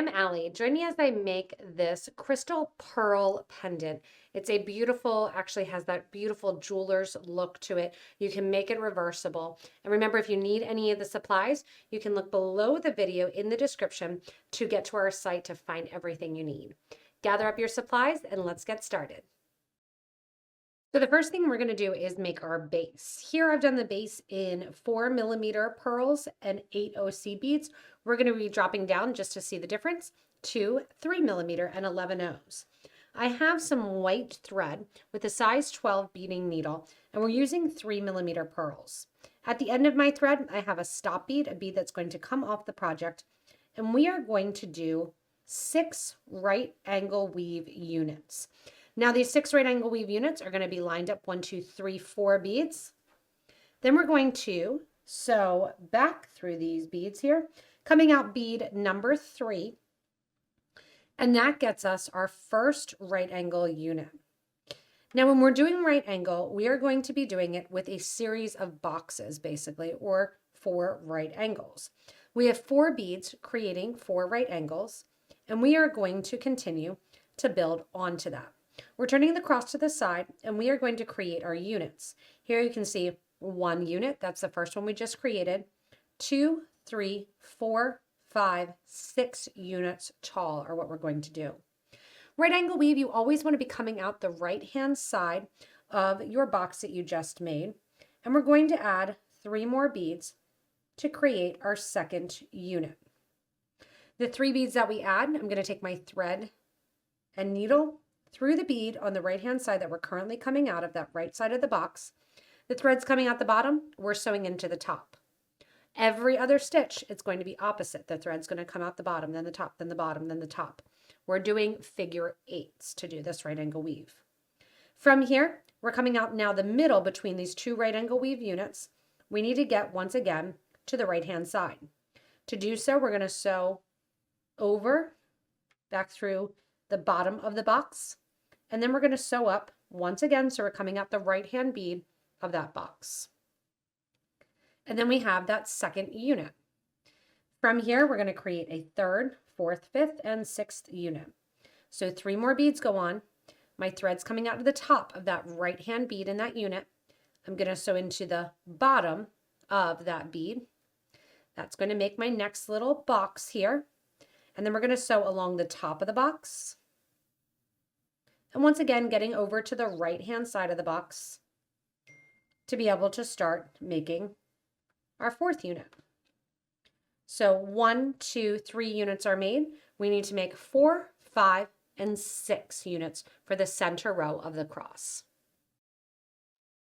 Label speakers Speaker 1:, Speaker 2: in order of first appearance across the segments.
Speaker 1: I'm Allie. Join me as I make this Crystal Pearl Pendant. It's a beautiful, actually has that beautiful jeweler's look to it. You can make it reversible. And remember, if you need any of the supplies, you can look below the video in the description to get to our site to find everything you need. Gather up your supplies and let's get started. So the first thing we're going to do is make our base. Here I've done the base in 4mm pearls and 8 OC beads. We're going to be dropping down just to see the difference to 3mm and 11 O's. I have some white thread with a size 12 beading needle, and we're using 3mm pearls. At the end of my thread, I have a stop bead, a bead that's going to come off the project, and we are going to do 6 right angle weave units. Now these 6 right angle weave units are going to be lined up 1, 2, 3, 4 beads. Then we're going to sew back through these beads here, coming out bead number 3. And that gets us our first right angle unit. Now when we're doing right angle, we are going to be doing it with a series of boxes basically, or 4 right angles. We have 4 beads creating 4 right angles, and we are going to continue to build onto that. We're turning the cross to the side, and we are going to create our units. Here you can see 1 unit. That's the first one we just created. 2, 3, 4, 5, 6 units tall are what we're going to do. Right angle weave, you always want to be coming out the right-hand side of your box that you just made. And we're going to add 3 more beads to create our second unit. The 3 beads that we add, I'm going to take my thread and needle through the bead on the right-hand side that we're currently coming out of, that right side of the box. The thread's coming out the bottom, we're sewing into the top. Every other stitch, it's going to be opposite. The thread's going to come out the bottom, then the top, then the bottom, then the top. We're doing figure 8s to do this right angle weave. From here, we're coming out now the middle between these 2 right angle weave units. We need to get, once again, to the right-hand side. To do so, we're going to sew over, back through the bottom of the box, and then we're going to sew up once again, so we're coming out the right hand bead of that box. And then we have that second unit. From here, we're going to create a 3rd, 4th, 5th, and 6th unit. So 3 more beads go on. My thread's coming out to the top of that right hand bead in that unit. I'm going to sew into the bottom of that bead. That's going to make my next little box here. And then we're going to sew along the top of the box. And once again, getting over to the right-hand side of the box to be able to start making our 4th unit. So 1, 2, 3 units are made. We need to make 4, 5, and 6 units for the center row of the cross.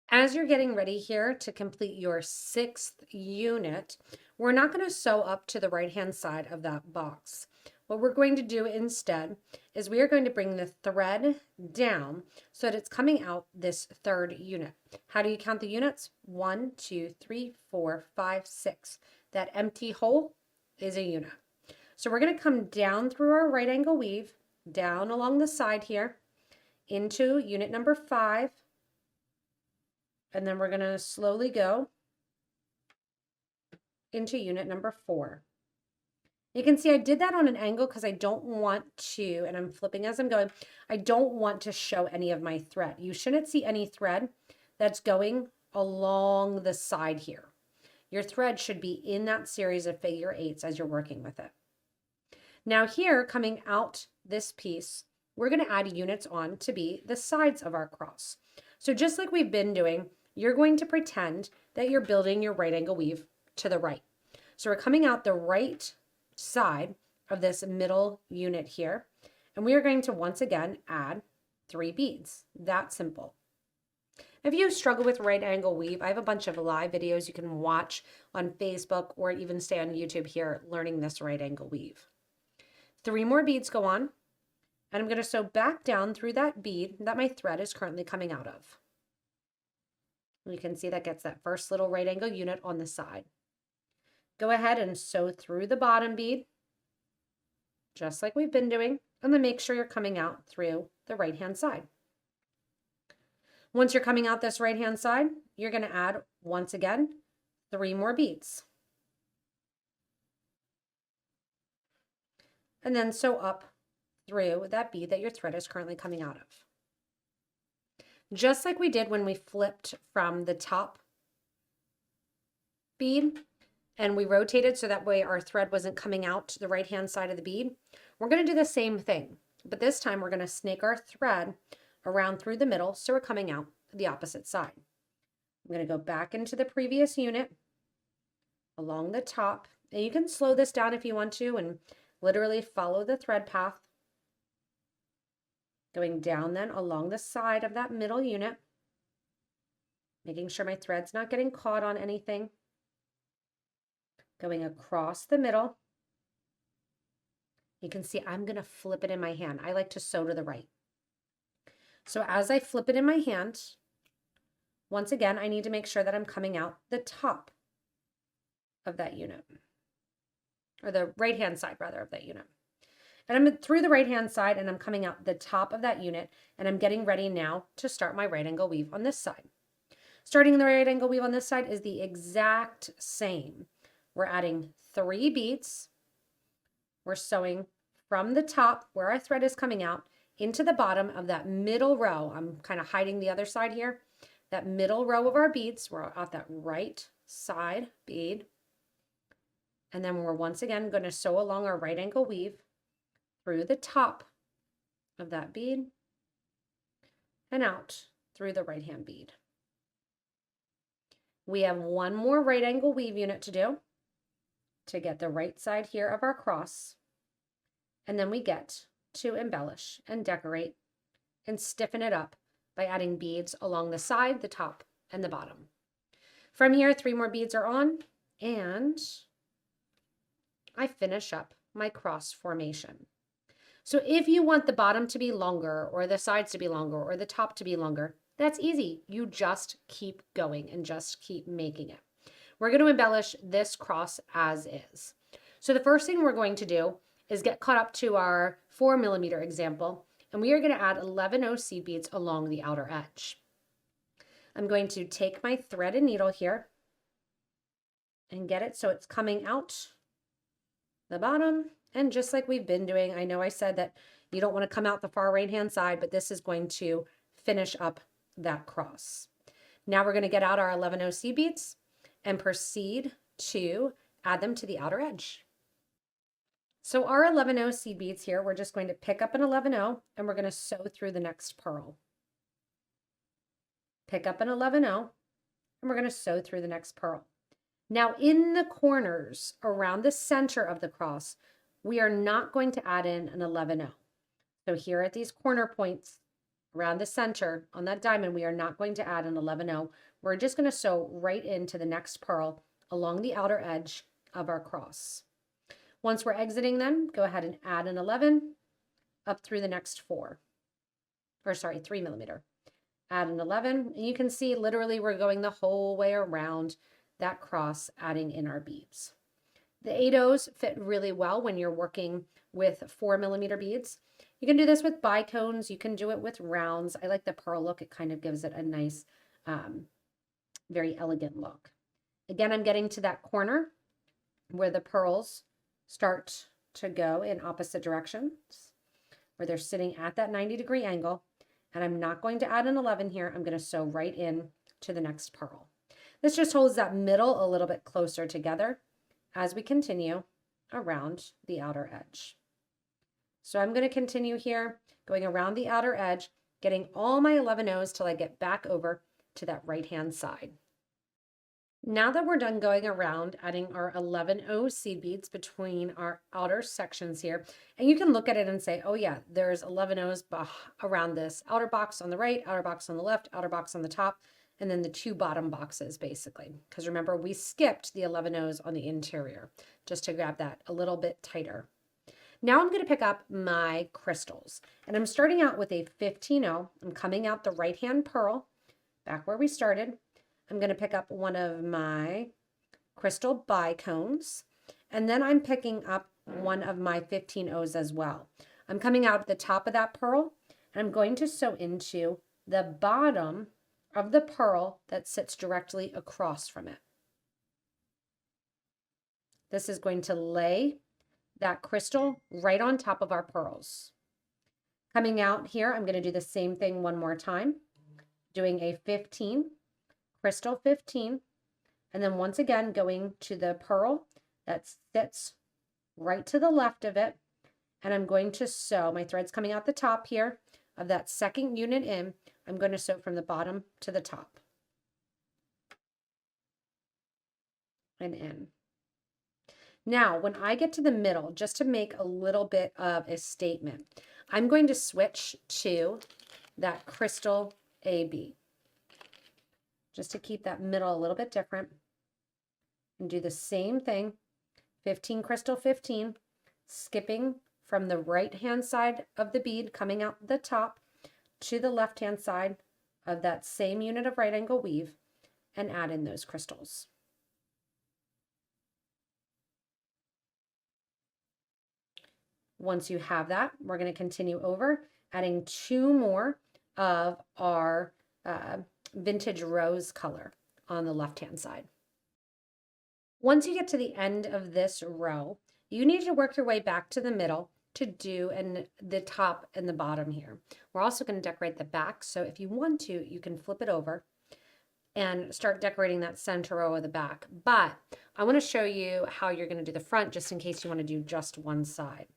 Speaker 1: As you're getting ready here to complete your 6th unit, we're not going to sew up to the right-hand side of that box. What we're going to do instead is we are going to bring the thread down so that it's coming out this 3rd unit. How do you count the units? 1, 2, 3, 4, 5, 6. That empty hole is a unit. So we're going to come down through our right angle weave, down along the side here, into unit number 5. And then we're going to slowly go into unit number 4. You can see I did that on an angle because I don't want to, and I'm flipping as I'm going, I don't want to show any of my thread. You shouldn't see any thread that's going along the side here. Your thread should be in that series of figure 8s as you're working with it. Now here, coming out this piece, we're going to add units on to be the sides of our cross. So just like we've been doing, you're going to pretend that you're building your right angle weave to the right. So we're coming out the right side of this middle unit here, and we are going to once again add 3 beads. That simple. If you struggle with right angle weave, I have a bunch of live videos you can watch on Facebook or even stay on YouTube here learning this right angle weave. 3 more beads go on, and I'm going to sew back down through that bead that my thread is currently coming out of. You can see that gets that first little right angle unit on the side. Go ahead and sew through the bottom bead, just like we've been doing, and then make sure you're coming out through the right-hand side. Once you're coming out this right-hand side, you're going to add, once again, 3 more beads. and then sew up through that bead that your thread is currently coming out of. Just like we did when we flipped from the top bead and we rotated so that way our thread wasn't coming out to the right hand side of the bead, we're going to do the same thing, but this time we're going to snake our thread around through the middle so we're coming out the opposite side. I'm going to go back into the previous unit along the top, and you can slow this down if you want to and literally follow the thread path, going down then along the side of that middle unit, making sure my thread's not getting caught on anything, going across the middle. You can see I'm going to flip it in my hand. I like to sew to the right. So as I flip it in my hand, once again, I need to make sure that I'm coming out the top of that unit, or the right-hand side rather of that unit. And I'm through the right-hand side and I'm coming out the top of that unit, and I'm getting ready now to start my right angle weave on this side. Starting the right angle weave on this side is the exact same. We're adding 3 beads. We're sewing from the top where our thread is coming out into the bottom of that middle row. I'm kind of hiding the other side here. That middle row of our beads, we're at that right side bead. And then we're once again going to sew along our right angle weave through the top of that bead and out through the right hand bead. We have one more right angle weave unit to do to get the right side here of our cross. And then we get to embellish and decorate and stiffen it up by adding beads along the side, the top, and the bottom. From here, 3 more beads are on, and I finish up my cross formation. So if you want the bottom to be longer, or the sides to be longer, or the top to be longer, that's easy. You just keep going and just keep making it. We're going to embellish this cross as is. So the first thing we're going to do is get caught up to our 4mm example, and we are going to add 11 seed beads along the outer edge. I'm going to take my thread and needle here and get it so it's coming out the bottom, and just like we've been doing, I know I said that you don't want to come out the far right hand side, but this is going to finish up that cross. Now we're going to get out our 11 seed beads and proceed to add them to the outer edge. So our 11 seed beads here, we're just going to pick up an 11 and we're going to sew through the next purl. Pick up an 11 and we're going to sew through the next purl. Now in the corners around the center of the cross, we are not going to add in an 11 So here at these corner points around the center on that diamond, we are not going to add an 11 We're just going to sew right into the next purl along the outer edge of our cross. Once we're exiting then, go ahead and add an 11 up through the next 3mm. Add an 11, and you can see literally we're going the whole way around that cross, adding in our beads. The 8/0s fit really well when you're working with 4mm beads. You can do this with bicones, you can do it with rounds. I like the pearl look, it kind of gives it a nice, very elegant look. Again, I'm getting to that corner where the pearls start to go in opposite directions, where they're sitting at that 90-degree angle, and I'm not going to add an 11 here. I'm going to sew right in to the next purl. This just holds that middle a little bit closer together as we continue around the outer edge. So I'm going to continue here, going around the outer edge, getting all my 11 till I get back over to that right-hand side. Now that we're done going around, adding our 11 seed beads between our outer sections here, and you can look at it and say, oh yeah, there's 11 around this outer box on the right, outer box on the left, outer box on the top, and then the 2 bottom boxes basically. Because remember, we skipped the 11 on the interior just to grab that a little bit tighter. Now I'm going to pick up my crystals, and I'm starting out with a 15 I'm coming out the right-hand purl, back where we started. I'm going to pick up one of my Crystal Bicones, and then I'm picking up one of my 15 as well. I'm coming out at the top of that purl, and I'm going to sew into the bottom of the purl that sits directly across from it. This is going to lay that crystal right on top of our pearls. Coming out here, I'm going to do the same thing one more time, doing a 15, crystal 15, and then once again going to the pearl that sits right to the left of it, and I'm going to sew. My thread's coming out the top here of that second unit in. I'm going to sew from the bottom to the top and in. Now, when I get to the middle, just to make a little bit of a statement, I'm going to switch to that crystal AB, just to keep that middle a little bit different, and do the same thing, 15 crystal 15, skipping from the right hand side of the bead coming out the top to the left hand side of that same unit of right angle weave, and add in those crystals. Once you have that, we're going to continue over, adding 2 more of our vintage rose color on the left hand side. Once you get to the end of this row, you need to work your way back to the middle to do the top and the bottom here. We're also going to decorate the back, so if you want to, you can flip it over and start decorating that center row of the back. But I want to show you how you're going to do the front, just in case you want to do just one side.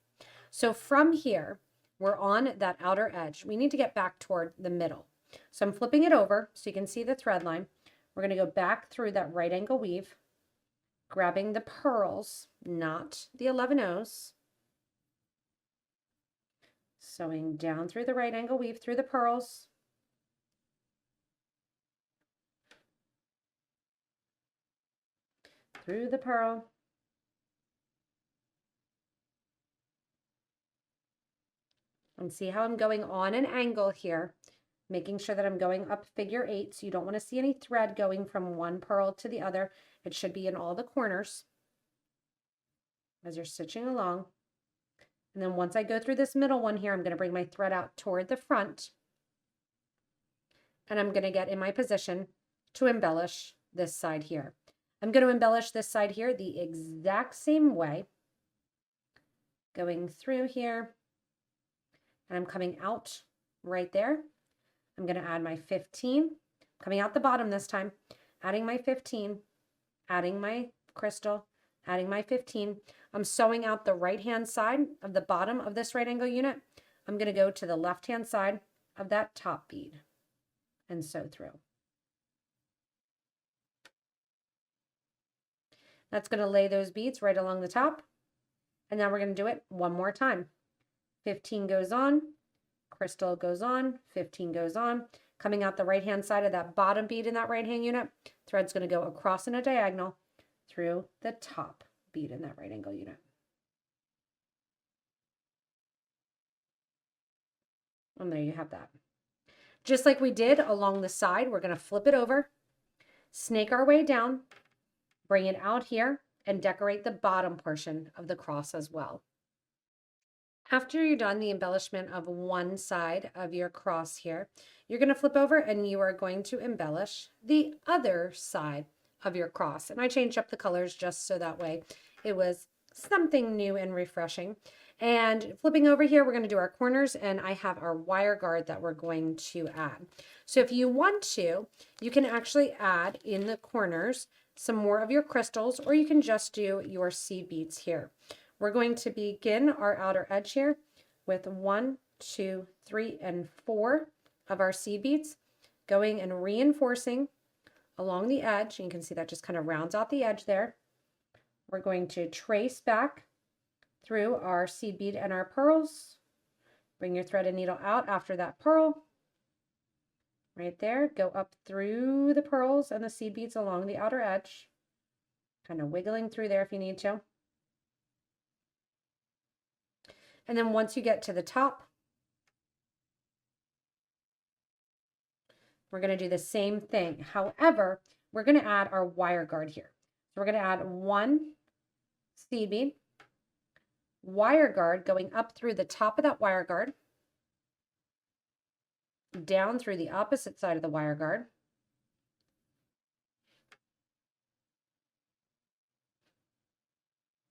Speaker 1: So from here, we're on that outer edge. We need to get back toward the middle. So I'm flipping it over so you can see the thread line. We're going to go back through that right angle weave, grabbing the pearls, not the 11 O's, sewing down through the right angle weave through the pearls, through the pearl, and see how I'm going on an angle here, making sure that I'm going up figure 8, so you don't want to see any thread going from one pearl to the other. It should be in all the corners as you're stitching along. And then once I go through this middle one here, I'm going to bring my thread out toward the front, and I'm going to get in my position to embellish this side here. I'm going to embellish this side here the exact same way, going through here, and I'm coming out right there. I'm going to add my 15, coming out the bottom this time, adding my 15, adding my crystal, adding my 15. I'm sewing out the right hand side of the bottom of this right angle unit. I'm going to go to the left hand side of that top bead and sew through. That's going to lay those beads right along the top. And now we're going to do it one more time. 15 goes on, crystal goes on, 15 goes on. Coming out the right hand side of that bottom bead in that right hand unit, thread's going to go across in a diagonal through the top bead in that right angle unit. And there you have that. Just like we did along the side, we're going to flip it over, snake our way down, bring it out here, and decorate the bottom portion of the cross as well. After you're done the embellishment of one side of your cross here, you're going to flip over and you are going to embellish the other side of your cross. And I changed up the colors just so that way it was something new and refreshing. And flipping over here, we're going to do our corners, and I have our wire guard that we're going to add. So if you want to, you can actually add in the corners some more of your crystals, or you can just do your seed beads here. We're going to begin our outer edge here with 1, 2, 3, and 4 of our seed beads, going and reinforcing along the edge. And you can see that just kind of rounds out the edge there. We're going to trace back through our seed bead and our pearls. Bring your thread and needle out after that pearl. Right there, go up through the pearls and the seed beads along the outer edge, kind of wiggling through there if you need to. And then once you get to the top, we're going to do the same thing. However, we're going to add our wire guard here. So we're going to add 1 seed bead, wire guard going up through the top of that wire guard, down through the opposite side of the wire guard,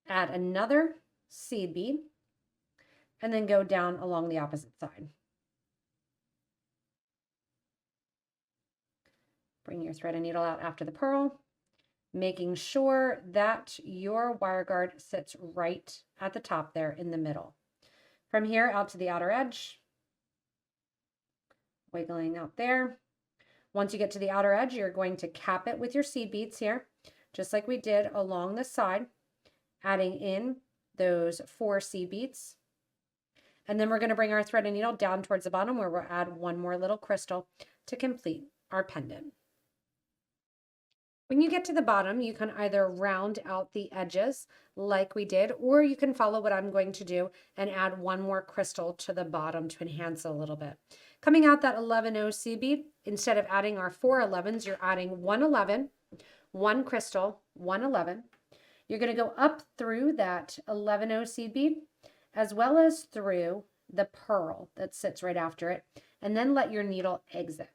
Speaker 1: add another seed bead, and then go down along the opposite side. Bring your thread and needle out after the pearl, making sure that your wire guard sits right at the top there in the middle. From here out to the outer edge, wiggling out there. Once you get to the outer edge, you're going to cap it with your seed beads here, just like we did along the side, adding in those 4 seed beads. And then we're going to bring our thread and needle down towards the bottom where we'll add one more little crystal to complete our pendant. When you get to the bottom, you can either round out the edges like we did, or you can follow what I'm going to do and add one more crystal to the bottom to enhance it a little bit. Coming out that 11-0 seed bead, instead of adding our 4 11s, you're adding 1 11, 1 crystal, 1 11. You're going to go up through that 11-0 seed bead, as well as through the pearl that sits right after it, and then let your needle exit.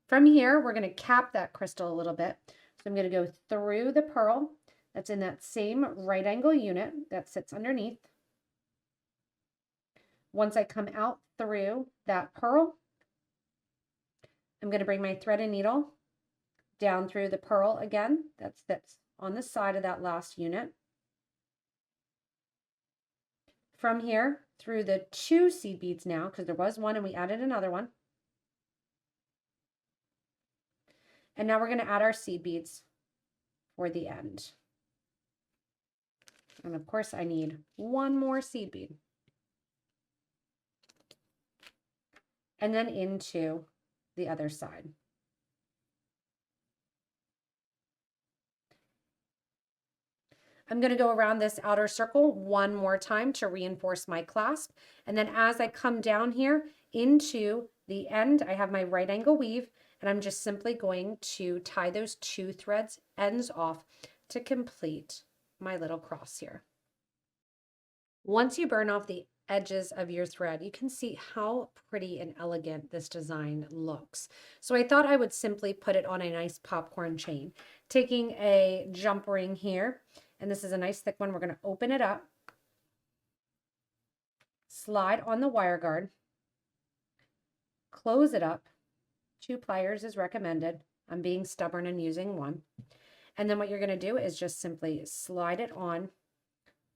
Speaker 1: From here, we're going to cap that crystal a little bit. So I'm going to go through the pearl that's in that same right angle unit that sits underneath. Once I come out through that pearl, I'm going to bring my thread and needle down through the pearl again that sits on the side of that last unit. From here, through the 2 seed beads now, because there was one and we added another one. And now we're going to add our seed beads for the end. And of course, I need one more seed bead. And then into the other side. I'm going to go around this outer circle one more time to reinforce my clasp. And then as I come down here into the end, I have my right angle weave, and I'm just simply going to tie those 2 threads ends off to complete my little cross here. Once you burn off the edges of your thread, you can see how pretty and elegant this design looks. So I thought I would simply put it on a nice popcorn chain. Taking a jump ring here, and this is a nice thick one, we're going to open it up, slide on the wire guard, close it up. 2 pliers is recommended. I'm being stubborn and using 1. And then what you're going to do is just simply slide it on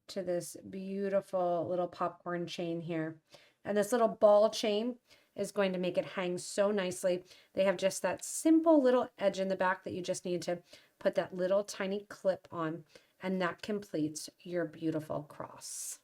Speaker 1: to this beautiful little popcorn chain here. And this little ball chain is going to make it hang so nicely. They have just that simple little edge in the back that you just need to put that little tiny clip on, and that completes your beautiful cross.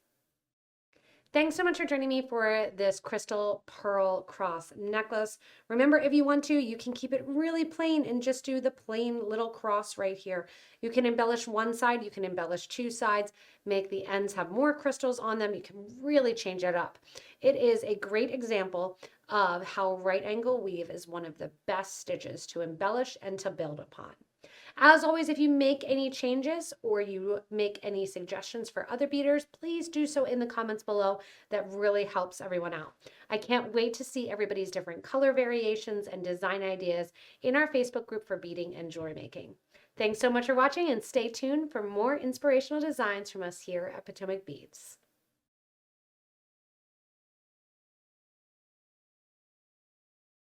Speaker 1: Thanks so much for joining me for this Crystal Pearl Cross necklace. Remember, if you want to, you can keep it really plain and just do the plain little cross right here. You can embellish one side, you can embellish 2 sides, make the ends have more crystals on them. You can really change it up. It is a great example of how right angle weave is one of the best stitches to embellish and to build upon. As always, if you make any changes or you make any suggestions for other beaders, please do so in the comments below. That really helps everyone out. I can't wait to see everybody's different color variations and design ideas in our Facebook group for beading and jewelry making. Thanks so much for watching, and stay tuned for more inspirational designs from us here at Potomac Beads.